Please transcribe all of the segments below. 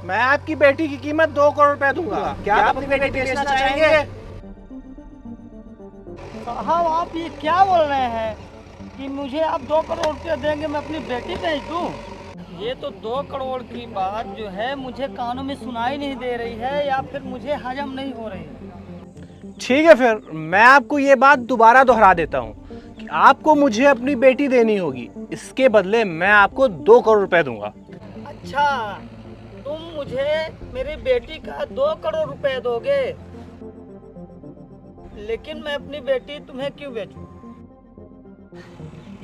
मैं आपकी बेटी की कीमत 2 करोड़ रुपए दूंगा। क्या आप अपनी बेटी बेचना चाहेंगे? साहब आप ये क्या बोल रहे हैं कि मुझे आप 2 करोड़ रुपया देंगे मैं अपनी बेटी बेच दूं? ये तो 2 करोड़ की बात जो है मुझे कानों में सुनाई नहीं दे रही है या फिर मुझे हजम नहीं हो रही है। ठीक है, फिर मैं आपको ये बात दोबारा दोहरा देता हूँ कि आपको मुझे अपनी बेटी देनी होगी। इसके बदले मैं आपको 2 करोड़ रुपए दूंगा। अच्छा, तुम मुझे मेरी बेटी का 2 करोड़ रुपए दोगे, लेकिन मैं अपनी बेटी तुम्हें क्यों बेचूं?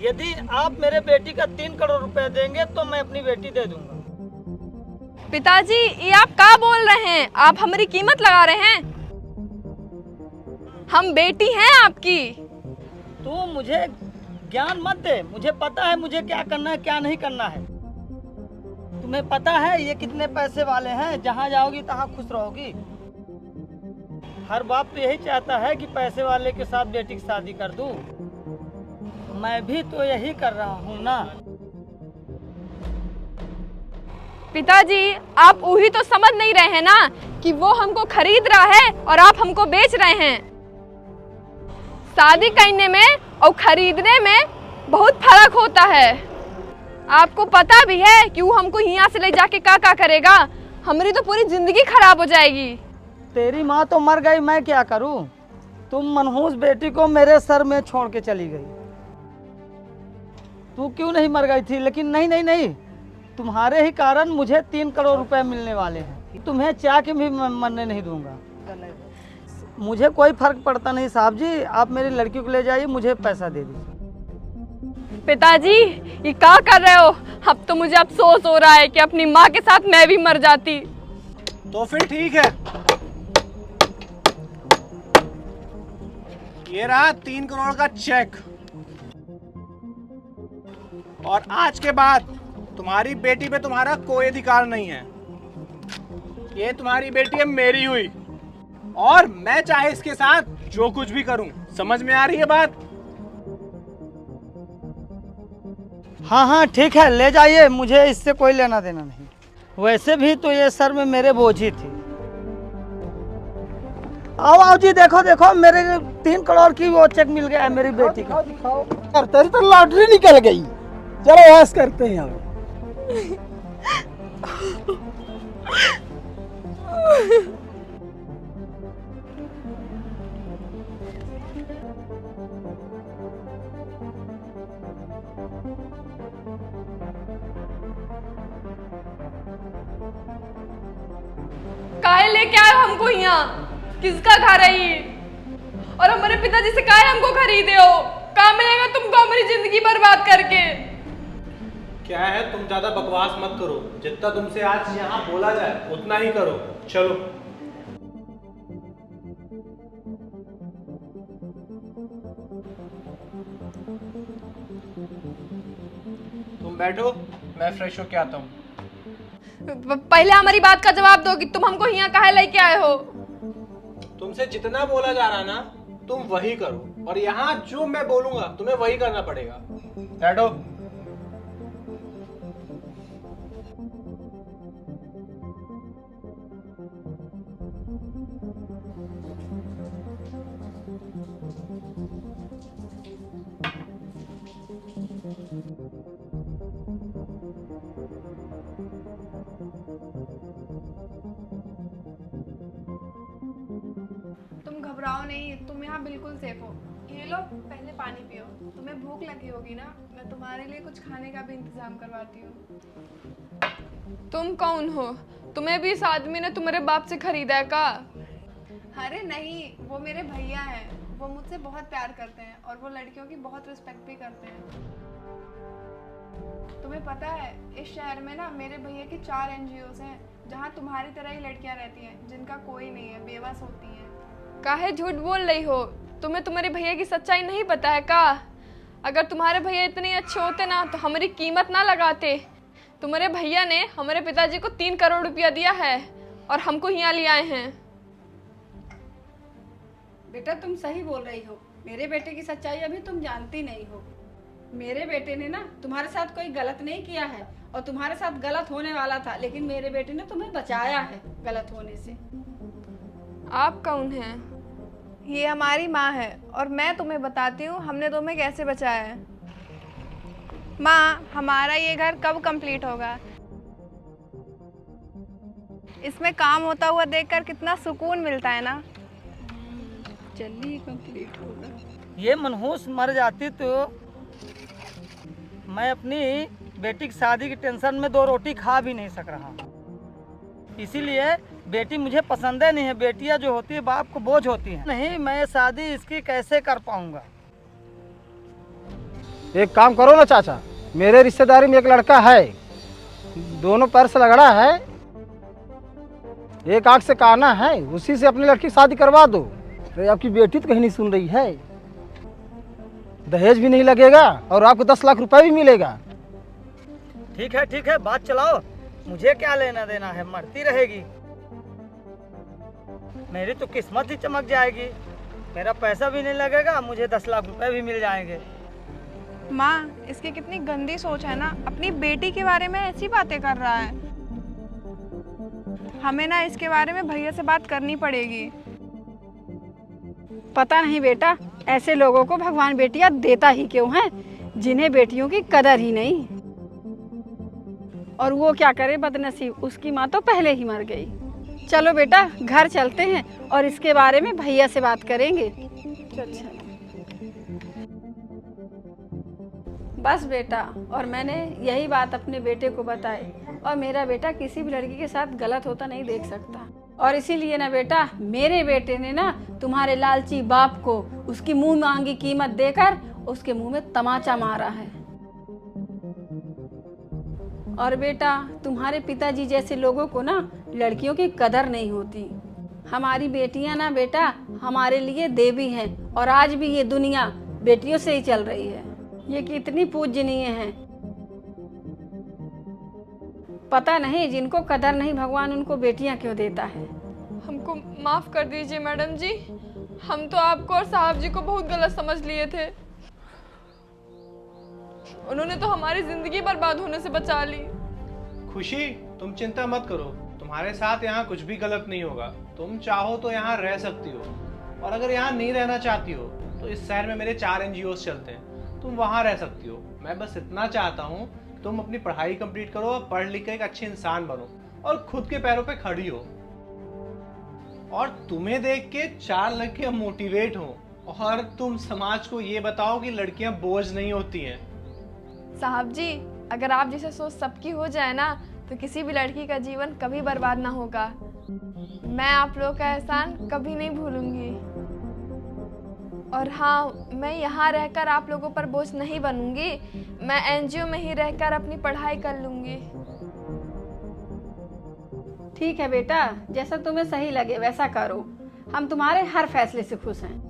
यदि आप मेरे बेटी का 3 करोड़ रुपए देंगे तो मैं अपनी बेटी दे दूंगा। पिताजी, ये आप क्या बोल रहे हैं? आप हमारी कीमत लगा रहे हैं? हम बेटी हैं आपकी। तू मुझे ज्ञान मत दे, मुझे पता है मुझे क्या करना है क्या नहीं करना है। तुम्हें पता है ये कितने पैसे वाले हैं, जहाँ जाओगी तहाँ खुश रहोगी। हर बाप तो यही चाहता है कि पैसे वाले के साथ बेटी की शादी कर दूं। मैं भी तो यही कर रहा हूँ ना। पिताजी, आप वही तो समझ नहीं रहे हैं ना कि वो हमको खरीद रहा है और आप हमको बेच रहे हैं। शादी करने में और खरीदने में बहुत फर्क होता है। आपको पता भी है कि वो हमको यहाँ से ले जाके क्या करेगा। हमारी तो पूरी जिंदगी खराब हो जाएगी। तेरी माँ तो मर गई, मैं क्या करूँ? तुम मनहूस बेटी को मेरे सर में छोड़ के चली गई। तू क्यों नहीं मर गई थी? लेकिन नहीं नहीं नहीं, तुम्हारे ही कारण मुझे 3 करोड़ रुपए मिलने वाले हैं। तुम्हें चाह के भी मैं मरने नहीं दूंगा। मुझे कोई फर्क पड़ता नहीं साहब जी, आप मेरी लड़की को ले जाइए, मुझे पैसा दे दीजिए। पिताजी, ये क्या कर रहे हो? अब तो मुझे अफसोस हो रहा है कि अपनी माँ के साथ मैं भी मर जाती। तो फिर ठीक है, ये रहा 3 करोड़ का चेक। और आज के बाद तुम्हारी बेटी पे तुम्हारा कोई अधिकार नहीं है। ये तुम्हारी बेटी है मेरी हुई, और मैं चाहे इसके साथ जो कुछ भी करूं। समझ में आ रही है बात? हाँ हाँ ठीक है, ले जाइए, मुझे इससे कोई लेना देना नहीं। वैसे भी तो ये सर में मेरे बोझ ही थी। आओ आओ जी, देखो देखो, मेरे 3 करोड़ की वो चेक मिल गया है मेरी बेटी का। दिखाओ यार, तेरी तो लॉटरी निकल गई। चलो ऐश करते हैं अब। काहे लेके आए हो हमको यहाँ? किसका घर है ये? और हमारे पिताजी से काहे हमको खरीदे हो? कहाँ मिलेगा तुमको हमारी जिंदगी बर्बाद करके? क्या है, तुम ज्यादा बकवास मत करो। जितना तुमसे आज यहाँ बोला जाए उतना ही करो। चलो। तुम बैठो, मैं फ्रेश होके आता हूँ। पहले हमारी बात का जवाब दो कि तुम हमको यहाँ काहे लेके आए हो? तुमसे जितना बोला जा रहा ना, तुम वही करो। और यहाँ जो मैं बोलूंगा तुम्हें वही करना पड़ेगा। बैठो। तुम घबराओ नहीं, तुम यहाँ बिल्कुल सेफ हो। ये लो, पहले पानी पियो। तुम्हें भूख लगी होगी ना, मैं तुम्हारे लिए कुछ खाने का भी इंतजाम करवाती हूँ। तुम कौन हो? तुम्हें भी इस आदमी ने तुम्हारे बाप से खरीदा है का? अरे नहीं, वो मेरे भैया हैं। वो मुझसे बहुत प्यार करते हैं और वो लड़कियों की बहुत रिस्पेक्ट भी करते हैं। तुम्हें पता है, इस शहर में ना मेरे भैया के 4 NGOs हैं जहाँ तुम्हारी तरह ही लड़कियाँ रहती हैं जिनका कोई नहीं है, बेबस होती हैं। काहे झूठ बोल रही हो? तुम्हें तुम्हारे भैया की सच्चाई नहीं पता है का? अगर तुम्हारे भैया इतने अच्छे होते ना तो हमारी कीमत ना लगाते। तुम्हारे भैया ने हमारे पिताजी को 3 करोड़ रुपया दिया है और हमको यहाँ ले आए हैं। बेटा तुम सही बोल रही हो, मेरे बेटे की सच्चाई अभी तुम जानती नहीं हो। मेरे बेटे ने ना तुम्हारे साथ कोई गलत नहीं किया है और तुम्हारे साथ गलत होने वाला था, लेकिन मेरे बेटे ने तुम्हें बचाया है गलत होने से। आप कौन हैं? ये हमारी माँ है और मैं तुम्हें बताती हूँ हमने तुम्हें कैसे बचाया है। माँ, हमारा ये घर कब कंप्लीट होगा? इसमें काम होता हुआ देखकर कितना सुकून मिलता है ना। जल्दी कंप्लीट होगा। ये मनहूस मर जाती तो मैं अपनी बेटी की शादी की टेंशन में 2 रोटी खा भी नहीं सक रहा। इसीलिए बेटी मुझे पसंद नहीं है। बेटियां जो होती है बाप को बोझ होती हैं। नहीं, मैं शादी इसकी कैसे कर पाऊंगा। एक काम करो ना चाचा, मेरे रिश्तेदारी में एक लड़का है, दोनों पैर से लगड़ा है, एक आंख से काना है, उसी से अपनी लड़की की शादी करवा दो। अरे आपकी बेटी तो कहीं नहीं सुन रही है। दहेज भी नहीं लगेगा और आपको 10 लाख रुपए भी मिलेगा। ठीक है, बात चलाओ। मुझे क्या लेना देना है, मरती रहेगी। मेरी तो किस्मत ही चमक जाएगी। मेरा पैसा भी नहीं लगेगा, मुझे 10 लाख रुपए भी मिल जाएंगे। माँ, इसकी कितनी गंदी सोच है ना, अपनी बेटी के बारे में ऐसी बातें कर रहा है। हमें ना इसके बारे में भैया से बात करनी पड़ेगी। पता नहीं बेटा, ऐसे लोगों को भगवान बेटियां देता ही क्यों है, जिन्हें बेटियों की कदर ही नहीं। और वो क्या करे बदनसीब, उसकी माँ तो पहले ही मर गई। चलो बेटा, घर चलते हैं और इसके बारे में भैया से बात करेंगे। बस बेटा, और मैंने यही बात अपने बेटे को बताई और मेरा बेटा किसी भी लड़की के साथ गलत होता नहीं देख सकता। और इसीलिए ना बेटा, मेरे बेटे ने ना तुम्हारे लालची बाप को उसकी मुंह मांगी कीमत देकर उसके मुंह में तमाचा मारा है। और बेटा, तुम्हारे पिताजी जैसे लोगों को ना लड़कियों की कदर नहीं होती। हमारी बेटियां ना बेटा हमारे लिए देवी हैं और आज भी ये दुनिया बेटियों से ही चल रही है। ये कितनी पूजनीय हैं। पता नहीं जिनको कदर नहीं भगवान उनको बेटियां क्यों देता है। हमको माफ कर दीजिए मैडम जी, हम तो आपको और साहब जी को बहुत गलत समझ लिए थे। उन्होंने तो हमारी जिंदगी बर्बाद होने से बचा ली। खुशी, तुम चिंता मत करो, तुम्हारे साथ यहाँ कुछ भी गलत नहीं होगा। तुम चाहो तो यहाँ रह सकती हो, और अगर यहाँ नहीं रहना चाहती हो तो इस शहर में मेरे 4 NGOs चलते हैं, तुम वहाँ रह सकती हो। मैं बस इतना चाहता हूँ तुम अपनी पढ़ाई कंप्लीट करो और पढ़ लिख कर एक अच्छे इंसान बनो और खुद के पैरों पे खड़ी हो, और तुम्हें देख के 4 लड़कियां मोटिवेट हो, और तुम समाज को ये बताओ कि लड़कियां बोझ नहीं होती हैं। साहब जी, अगर आप जैसे सोच सबकी हो जाए ना तो किसी भी लड़की का जीवन कभी बर्बाद ना होगा। मैं आप लोगों का एहसान कभी नहीं भूलूंगी। और हाँ, मैं यहाँ रहकर आप लोगों पर बोझ नहीं बनूंगी। मैं NGO में ही रहकर अपनी पढ़ाई कर लूंगी। ठीक है बेटा, जैसा तुम्हें सही लगे वैसा करो। हम तुम्हारे हर फैसले से खुश हैं।